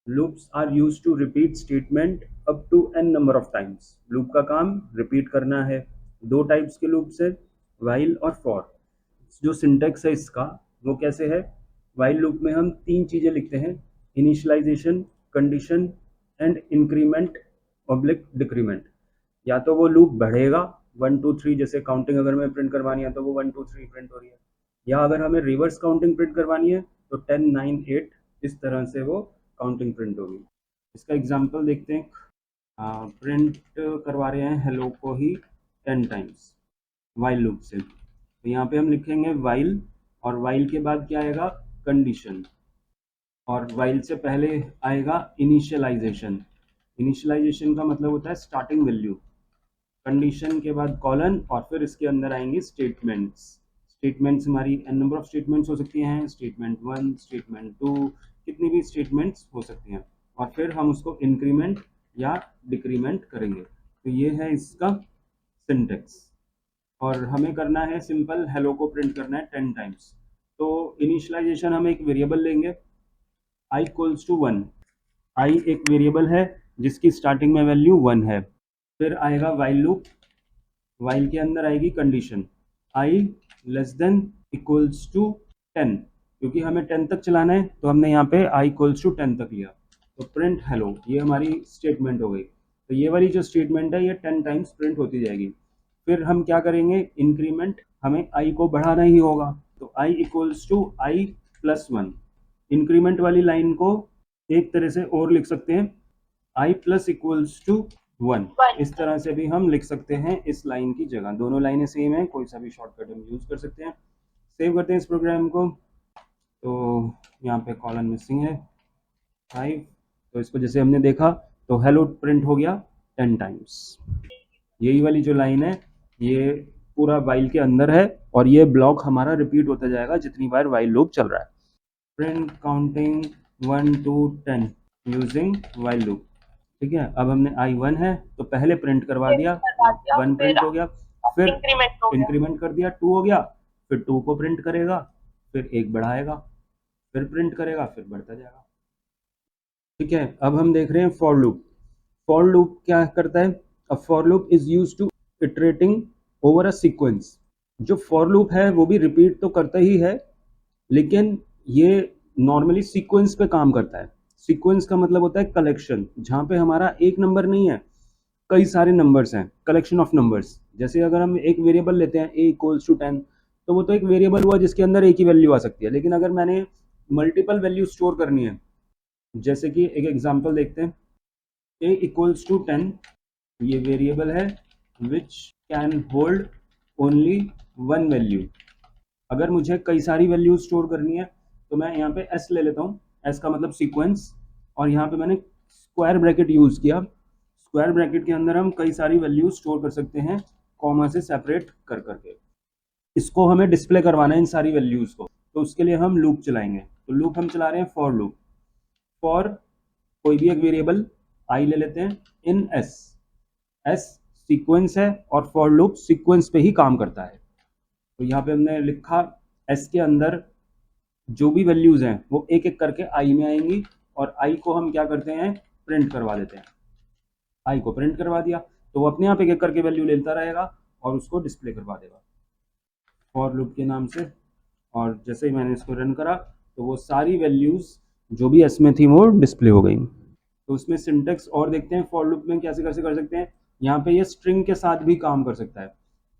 Loops are use to repeat statement up to n number of times. Loop का काम repeat करना है। दो टाइप्स के लूप्स है, वाइल और फॉर। जो सिंटेक्स है इसका वो कैसे है, वाइल लूप में हम तीन चीजें लिखते हैं, initialisation, condition and increment oblique decrement. या तो वो लूप बढ़ेगा 1 2 3, जैसे काउंटिंग अगर हमें प्रिंट करवानी है तो वो 1 2 3 प्रिंट हो रही है, या अगर हमें रिवर्स काउंटिंग प्रिंट करवानी है तो 10 9 8 इस तरह से वो काउंटिंग प्रिंट होगी। इसका एग्जांपल देखते हैं। प्रिंट करवा रहे हैं हेलो को ही 10 टाइम्स वाइल लूप से, तो यहाँ पे हम लिखेंगे वाइल, और वाइल के बाद क्या आएगा, कंडीशन, और वाइल से पहले आएगा इनिशियलाइजेशन। इनिशियलाइजेशन का मतलब होता है स्टार्टिंग वैल्यू। कंडीशन के बाद कॉलन, और फिर इसके अंदर आएंगे स्टेटमेंट्स। स्टेटमेंट्स हमारी एन नंबर ऑफ स्टेटमेंट्स हो सकती हैं, स्टेटमेंट 1, स्टेटमेंट 2, कितनी भी स्टेटमेंट्स हो सकती हैं, और फिर हम उसको इंक्रीमेंट या डिक्रीमेंट करेंगे। तो ये है इसका सिंटेक्स, और हमें करना है सिंपल हेलो को प्रिंट करना है 10 टाइम्स। तो इनिशियलाइजेशन हम एक वेरिएबल लेंगे i इक्वल्स टू 1। आई एक वेरिएबल है जिसकी स्टार्टिंग में वैल्यू 1 है। फिर आएगा वाइल लूप, वाइल के अंदर आएगी condition i less than equals to 10, क्योंकि हमें 10 तक चलाना है तो हमने यहाँ पे आई इक्वल्स टू 10 तक लिया। तो प्रिंट हेलो, ये हमारी स्टेटमेंट हो गई। तो ये वाली जो स्टेटमेंट है ये 10 टाइम्स प्रिंट होती जाएगी। फिर हम क्या करेंगे, इंक्रीमेंट, हमें आई को बढ़ाना ही होगा, तो i equals to i plus 1। Increment वाली लाइन को एक तरह से और लिख सकते हैं, आई प्लस इक्वल्स टू 1। इस तरह से भी हम लिख सकते हैं इस लाइन की जगह। दोनों लाइनें सेम है, कोई सा भी शॉर्टकट हम यूज कर सकते हैं। सेव करते हैं इस प्रोग्राम को। तो यहाँ पे कॉलन मिसिंग है 5, तो इसको जैसे हमने देखा तो हेलो प्रिंट हो गया 10 टाइम्स। यही वाली जो लाइन है ये पूरा वाइल के अंदर है, और ये ब्लॉक हमारा रिपीट होता जाएगा जितनी बार वाइल लूप चल रहा है। Print counting 1 to 10 using while loop. ठीक है, अब हमने आई 1 है तो पहले प्रिंट करवा दिया, 1 प्रिंट हो गया, फिर इंक्रीमेंट कर दिया 2 हो गया, फिर 2 को प्रिंट करेगा, फिर 1 बढ़ाएगा, फिर प्रिंट करेगा, फिर बढ़ता जाएगा। ठीक है, अब हम देख रहे हैं फॉर लूप। फॉर लूप क्या करता है, a for loop is use to iterating over a sequence. जो फॉर लूप है वो भी रिपीट तो करता ही है, लेकिन ये नॉर्मली सीक्वेंस पे काम करता है। सीक्वेंस का मतलब होता है कलेक्शन, जहाँ पे हमारा एक नंबर नहीं है, कई सारे नंबर्स हैं, कलेक्शन ऑफ नंबर्स। जैसे अगर हम एक वेरिएबल लेते हैं a इक्वल्स टू 10, तो वो तो एक वेरिएबल हुआ जिसके अंदर एक ही वैल्यू आ सकती है। लेकिन अगर मैंने मल्टीपल वैल्यू स्टोर करनी है, जैसे कि एक एग्जांपल देखते हैं, a इक्वल्स टू 10, ये वेरिएबल है which can hold only one value. अगर मुझे कई सारी वैल्यू स्टोर करनी है तो मैं यहाँ पे s ले लेता हूँ, s का मतलब सीक्वेंस, और यहाँ पे मैंने स्क्वायर ब्रैकेट यूज किया। स्क्वायर ब्रैकेट के अंदर हम कई सारी वैल्यू स्टोर कर सकते हैं कॉमा से सेपरेट कर करके। इसको हमें डिस्प्ले करवाना है इन सारी वैल्यूज को, तो उसके लिए हम लूप चलाएंगे। तो लूप हम चला रहे हैं फॉर लूप। फॉर कोई भी एक वेरिएबल आई ले लेते हैं इन s, s सीक्वेंस है और फॉर लूप सीक्वेंस पे ही काम करता है। तो यहाँ पे हमने लिखा s के अंदर जो भी वैल्यूज हैं वो एक एक करके आई में आएंगी, और आई को हम क्या करते हैं, प्रिंट करवा देते हैं। आई को प्रिंट करवा दिया तो वो अपने आप एक एक करके वैल्यू लेता रहेगा और उसको डिस्प्ले करवा देगा फॉर लूप के नाम से। और जैसे ही मैंने इसको रन करा तो वो सारी वैल्यूज जो भी एस में थी वो डिस्प्ले हो गई। तो उसमें सिंटेक्स और देखते हैं फॉर लूप में कैसे कर सकते हैं। यहाँ पे ये स्ट्रिंग के साथ भी काम कर सकता है।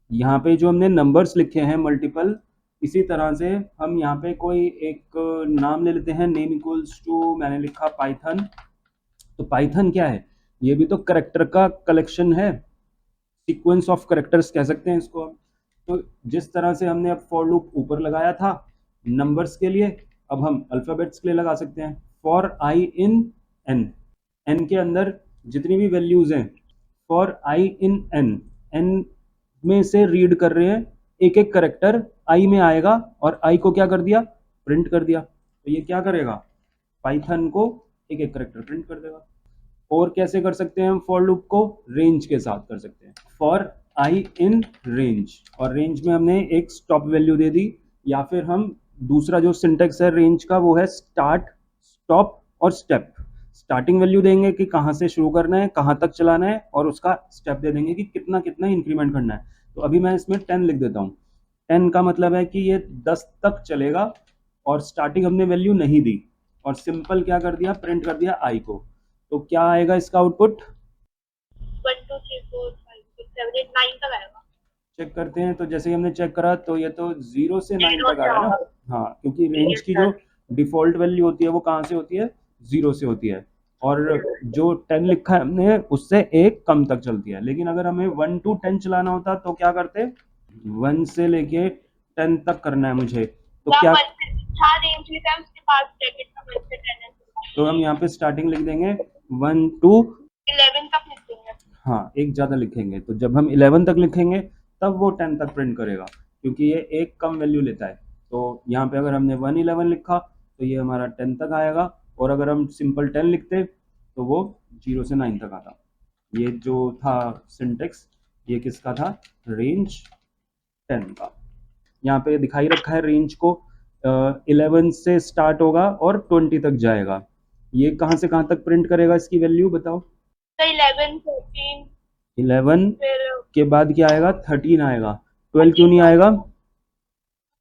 यहाँ पे जो हमने नंबर्स लिखे हैं मल्टीपल, इसी तरह से हम यहाँ पे कोई एक नाम ले लेते हैं, नेम इक्वल्स टू, मैंने लिखा पाइथन। तो पाइथन क्या है, ये भी तो करेक्टर का कलेक्शन है, सीक्वेंस ऑफ करेक्टर्स कह सकते हैं इसको। तो जिस तरह से हमने अब फॉर लूप ऊपर लगाया था नंबर्स के लिए, अब हम अल्फाबेट्स के लिए लगा सकते हैं। For i in n, n के अंदर जितनी भी वैल्यूज हैं, for i in n, n में से रीड कर रहे हैं, एक एक करेक्टर आई में आएगा, और आई को क्या कर दिया, प्रिंट कर दिया। तो ये क्या करेगा, पाइथन को एक एक करेक्टर प्रिंट कर देगा। और कैसे कर सकते हैं हम फॉर लूप को, रेंज के साथ कर सकते हैं। फॉर आई इन रेंज, और रेंज में हमने एक स्टॉप वैल्यू दे दी, या फिर हम दूसरा जो सिंटेक्स है रेंज का वो है स्टार्ट, स्टॉप और स्टेप। स्टार्टिंग वैल्यू देंगे कि कहाँ से शुरू करना है, कहाँ तक चलाना है, और उसका स्टेप दे देंगे कि कितना कितना इंक्रीमेंट करना है। तो अभी मैं इसमें 10 लिख देता हूँ। 10 का मतलब है कि ये 10 तक चलेगा, और स्टार्टिंग हमने वैल्यू नहीं दी, और सिंपल क्या कर दिया, प्रिंट कर दिया आई को। तो क्या आएगा इसका आउटपुट? 1 2 3 4 5 6 7 8 9 तक आएगा। चेक करते हैं। तो जैसे ही हमने चेक करा तो ये तो 0 से 9 0 तक आ से रहा है ना। होगा। हाँ, क्योंकि रेंज यस की जो सर। डिफॉल्ट वैल्यू होती है वो कहाँ से होती है? 0 से होती है। और जो 10 लिखा है हमने उससे एक कम तक चलती है। लेकिन अगर हमें 1 to 10 चलाना होता तो क्या करते? 1 से लेके 10 तक करना है मुझे, तो या क्या? 1 से हाँ रेंज लिखा है उसके पास ब्रैकेट में 1 से 10 है। तो हम यहाँ पे स्टार्टिंग लिख देंगे 1 to 11 तक लिख देंगे। हाँ, एक ज़्यादा लिखेंगे। तो जब हम 11 तक लिखेंगे तब वो 10 तक प्रिंट करेगा, क्योंकि ये एक कम वैल्यू लेता है। तो यहाँ पे अगर हमने 111 लिखा तो ये हमारा 10 तक आएगा, और अगर हम सिंपल 10 लिखते तो वो 0 से 9 तक आता। ये जो था सिंटेक्स, ये किसका था? रेंज 10 का। यहाँ पे दिखाई रखा है रेंज को, 11 से स्टार्ट होगा और 20 तक जाएगा। ये कहाँ से कहाँ तक प्रिंट करेगा, इसकी वैल्यू बताओ? तो 11 14 11 फिर के बाद क्या आएगा? 13 आएगा। 12 क्यों 13 नहीं आएगा?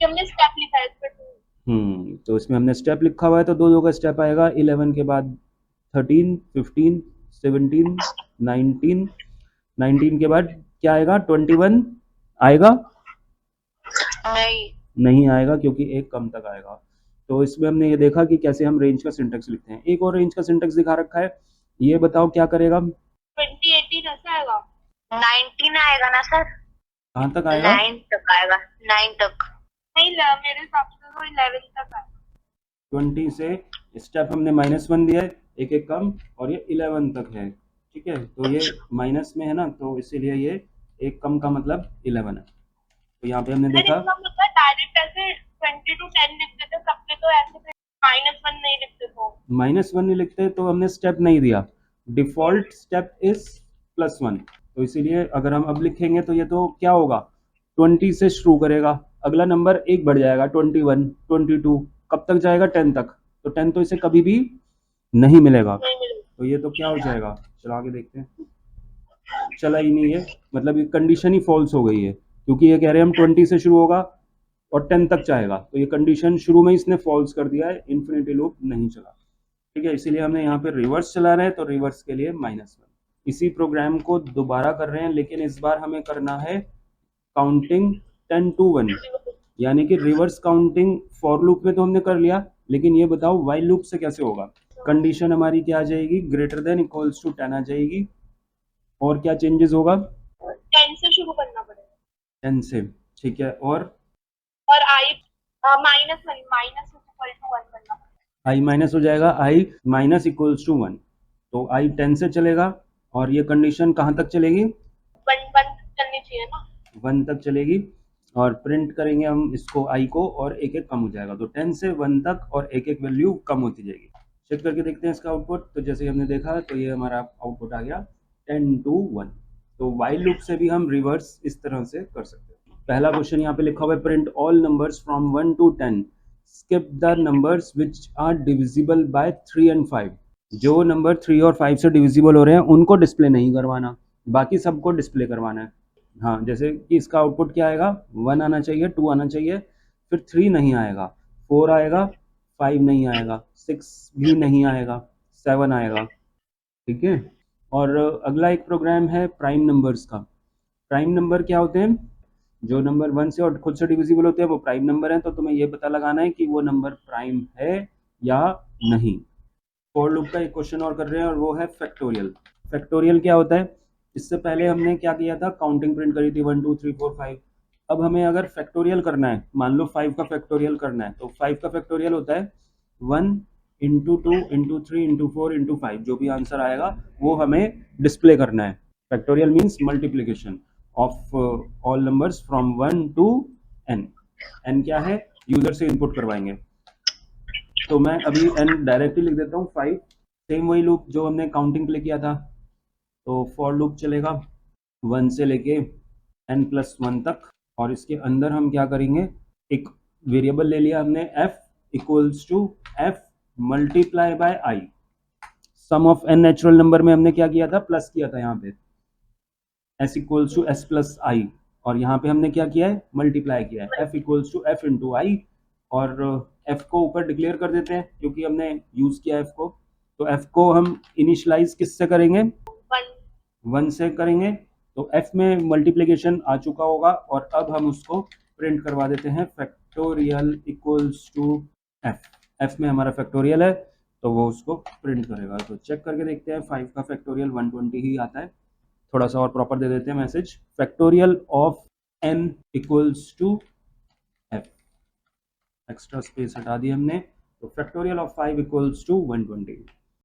हमने स्टेप लिखा है इस पर 2। तो इसमें हमने स्टेप लिखा हुआ है, तो दो दो का स्टेप आएगा। 11 के बाद 13, 15, 17, 19, 19 के बाद क्या आएगा? 21 आएगा? नहीं नहीं आएगा, क्योंकि एक कम तक आएगा। तो इसमें हमने ये देखा कि कैसे हम रेंज का सिंटेक्स लिखते हैं। एक और रेंज का सिंटेक्स दिखा रखा है, ये बताओ क्या करेगा? 2018 ऐसा आएगा। 19 आएगा ना सर। कहाँ तक आएगा? 9 तक आएगा। 9 तक नहीं मेरे हिसाब से तो 11 तक आएगा। 20 से स्टेप हमने -1 दिया है, एक एक कम, और ये 11 तक है। ठीक है, तो ये माइनस में है ना, तो इसीलिए ये एक कम का मतलब 11 है। तो यहाँ पे हमने सर देखा इसका मतलब डायरेक्ट ऐसे 20 to 10 लिख देते सबके, तो ऐसे -1 नहीं लिखते तो। -1 नहीं लिखते तो हमने स्टेप नहीं दिया। Default step is +1। तो इसीलिए अगर हम अब लिखेंगे तो ये तो क्या होगा? 20 से शुरू करेगा, अगला नंबर एक बढ़ जाएगा, 21, 22, कब तक जाएगा? 10 तक। तो 10 तो इसे कभी भी नहीं मिलेगा। नहीं मिलेगा। तो ये तो क्या हो जाएगा? चलो आगे देखते हैं। चला ही नहीं है, मतलब ये कंडीशन ही फॉल्स हो गई है, क्योंकि ये कह रहे हैं हम 20 से शुरू होगा और 10 तक जाएगा। तो ये कंडीशन शुरू में इसने फॉल्स कर दिया है, इन्फिनिटी लूप नहीं चला। ठीक है, इसीलिए हमने यहाँ पे रिवर्स चला रहे हैं, तो रिवर्स के लिए -1। इसी प्रोग्राम को दोबारा कर रहे हैं, लेकिन इस बार हमें करना है काउंटिंग 10 to 1, यानी कि रिवर्स काउंटिंग। फॉर लूप में तो हमने कर लिया, लेकिन ये बताओ वाइल लूप से कैसे होगा? कंडीशन हमारी क्या आ जाएगी? ग्रेटर देन इक्वल्स टू 10 आ जाएगी। और क्या चेंजेस होगा? 10 से शुरू करना पड़ेगा। 10 से, ठीक है। और आई -1 -1 करना पड़ेगा। आई माइनस हो जाएगा, आई माइनस इक्वल्स टू 1। तो आई 10 से चलेगा, और ये कंडीशन कहाँ तक चलेगी? 1 करनी चाहिए ना। 1 तक चलेगी, और प्रिंट करेंगे हम इसको आई को, और एक एक कम हो जाएगा। तो 10 से 1 तक और एक एक वैल्यू कम होती जाएगी। चेक करके देखते हैं इसका आउटपुट। तो जैसे हमने देखा, तो ये हमारा आउटपुट आ गया 10 to 1। तो वाइल लूप से भी हम रिवर्स इस तरह से कर सकते हैं। पहला क्वेश्चन यहाँ पे लिखा हुआ है, print all numbers from 1 to 10, skip the numbers which are divisible by 3 and 5। जो नंबर 3 और 5 से डिविजिबल हो रहे हैं उनको डिस्प्ले नहीं करवाना, बाकी सबको डिस्प्ले करवाना है। हाँ, जैसे कि इसका आउटपुट क्या आएगा? 1 आना चाहिए, 2 आना चाहिए, फिर 3 नहीं आएगा, 4 आएगा, 5 नहीं आएगा, 6 भी नहीं आएगा, 7 आएगा। ठीक है। और अगला एक प्रोग्राम है प्राइम नंबर्स का। प्राइम नंबर क्या होते हैं? जो नंबर 1 से और खुद से डिविजिबल होते हैं वो प्राइम नंबर हैं। तो तुम्हें ये पता लगाना है कि वो नंबर प्राइम है या नहीं। फॉर लूप का एक क्वेश्चन और कर रहे हैं, और वो है फैक्टोरियल। फैक्टोरियल क्या होता है? इससे पहले हमने क्या किया था? काउंटिंग प्रिंट करी थी, 1 2 3 4 5। अब हमें अगर फैक्टोरियल करना है, मान लो 5 का फैक्टोरियल करना है, तो 5 का फैक्टोरियल होता है 1 इंटू 2 इंटू 3 इंटू 4 इंटू 5। जो भी आंसर आएगा वो हमें डिस्प्ले करना है। Factorial means multiplication of all numbers from 1 to n। n क्या है? यूजर से इनपुट करवाएंगे। तो मैं अभी n डायरेक्टली लिख देता हूँ 5। सेम वही लूप जो हमने काउंटिंग के लिए किया था। तो फॉर लूप चलेगा 1 से लेके n+1 तक, और इसके अंदर हम क्या करेंगे? एक वेरिएबल ले लिया हमने f equals to f multiply by i। Sum of n natural number में हमने क्या किया था, प्लस किया था यहाँ पे s equals to s plus i, और यहाँ पे हमने क्या किया है, मल्टीप्लाई किया है f equals to f into i, और f को ऊपर डिक्लेयर कर देते हैं क्योंकि हमने यूज किया f को, तो f को हम इनिशियलाइज किससे करेंगे, 1 से करेंगे, तो f में मल्टीप्लिकेशन आ चुका होगा और अब हम उसको प्रिंट करवा देते हैं फैक्टोरियल इक्वल्स टू f में हमारा फैक्टोरियल है तो वो उसको प्रिंट करेगा। तो चेक करके देखते हैं, 5 का फैक्टोरियल 120 ही आता है। थोड़ा सा और प्रॉपर दे देते हैं message, factorial of n equals to f, extra space हटा दी हमने, तो फैक्टोरियल ऑफ 5 इक्वल्स टू 120।